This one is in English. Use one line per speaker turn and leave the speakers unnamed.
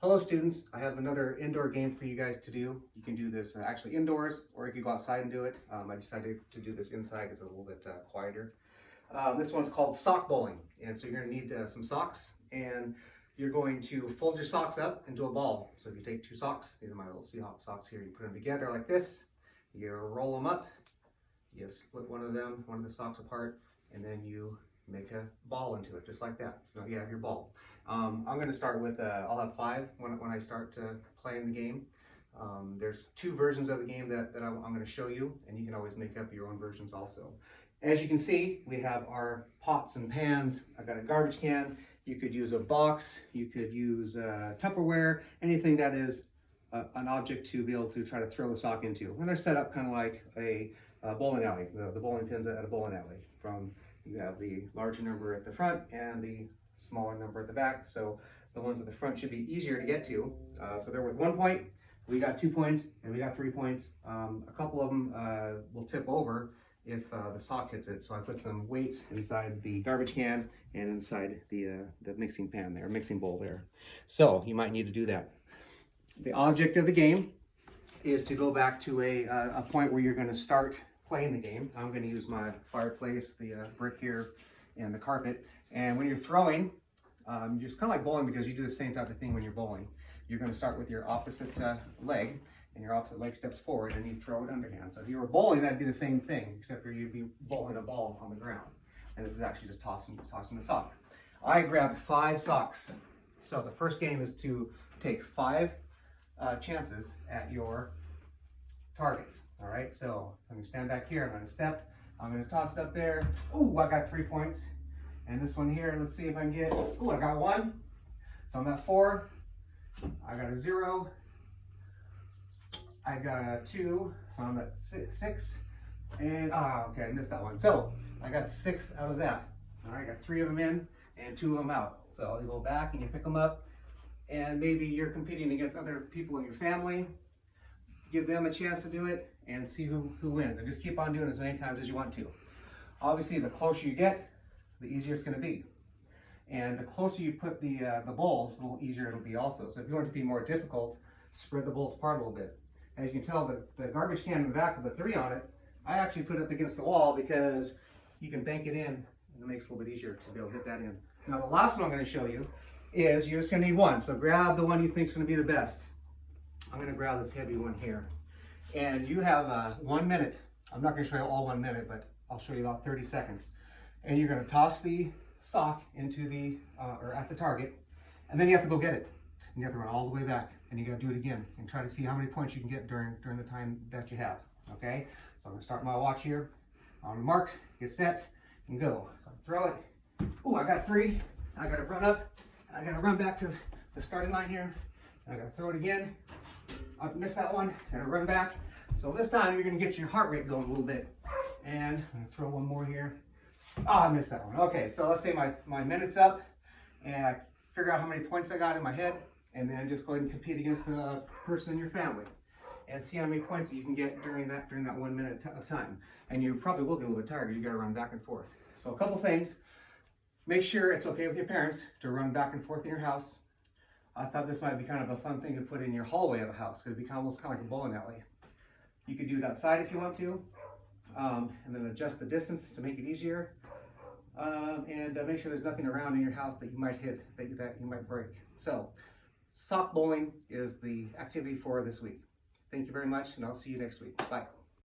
Hello students, I have another indoor game for you guys to do. You can do this actually indoors, or you can go outside and do it. I decided to do this inside, it's a little bit quieter. This one's called sock bowling, and so you're going to need some socks, and you're going to fold your socks up into a ball. So if you take two socks, these are my little Seahawk socks here, you put them together like this, you roll them up, you split one of the socks apart, and then you make a ball into it, just like that. So you have your ball. I'm going to start with, I'll have 5 when I start playing the game. There's 2 versions of the game that I'm going to show you, and you can always make up your own versions also. As you can see, we have our pots and pans. I've got a garbage can. You could use a box, you could use Tupperware, anything that is an object to be able to try to throw the sock into. And they're set up kind of like a bowling alley, the bowling pins at a bowling alley. You have the larger number at the front and the smaller number at the back, so the ones at the front should be easier to get to. So they're worth 1 point, we got 2 points, and we got 3 points. A couple of them will tip over if the sock hits it, so I put some weights inside the garbage can and inside the mixing pan there, mixing bowl there. So you might need to do that. The object of the game is to go back to a point where you're going to start playing the game. I'm going to use my fireplace, the brick here, and the carpet. And when you're throwing, just kind of like bowling, because you do the same type of thing when you're bowling. You're going to start with your opposite leg, and your opposite leg steps forward, and you throw it underhand. So if you were bowling, that'd be the same thing, except for you'd be bowling a ball on the ground. And this is actually just tossing the sock. I grabbed 5 socks. So the first game is to take 5 chances at your targets. All right, so I'm going to stand back here, I'm going to step, I'm going to toss it up there. Ooh, I got 3 points. And this one here, let's see if I can get, ooh, I got 1. So I'm at 4. I got a 0. I got a 2, so I'm at 6. And, okay, I missed that one. So I got 6 out of that. All right, I got 3 of them in and 2 of them out. So you go back and you pick them up, and maybe you're competing against other people in your family. Give them a chance to do it and see who wins. And just keep on doing as many times as you want to. Obviously, the closer you get, the easier it's going to be. And the closer you put the bowls, the little easier it'll be also. So if you want it to be more difficult, spread the bowls apart a little bit. As you can tell, the garbage can in the back with the 3 on it, I actually put it up against the wall because you can bank it in, and it makes it a little bit easier to be able to hit that in. Now the last one I'm going to show you is you're just going to need 1. So grab the one you think is going to be the best. I'm going to grab this heavy one here. And you have 1 minute. I'm not going to show you all 1 minute, but I'll show you about 30 seconds. And you're going to toss the sock into the, or at the target, and then you have to go get it. And you have to run all the way back, and you got to do it again, and try to see how many points you can get during the time that you have, okay? So I'm going to start my watch here. On the mark, get set, and go. So throw it. Ooh, I got 3. I got to run up, and I got to run back to the starting line here. And I got to throw it again. I missed that one, and I run back. So this time you're going to get your heart rate going a little bit. And I'm going to throw one more here. Oh, I missed that one. Okay, so let's say my minute's up, and I figure out how many points I got in my head, and then just go ahead and compete against the person in your family, and see how many points that you can get during that 1 minute of time. And you probably will get a little bit tired. You got to run back and forth. So a couple things: make sure it's okay with your parents to run back and forth in your house. I thought this might be kind of a fun thing to put in your hallway of a house, because it'd be almost kind of like a bowling alley. You could do it outside if you want to, and then adjust the distance to make it easier. And make sure there's nothing around in your house that you might hit, that you might break. So, sock bowling is the activity for this week. Thank you very much, and I'll see you next week. Bye.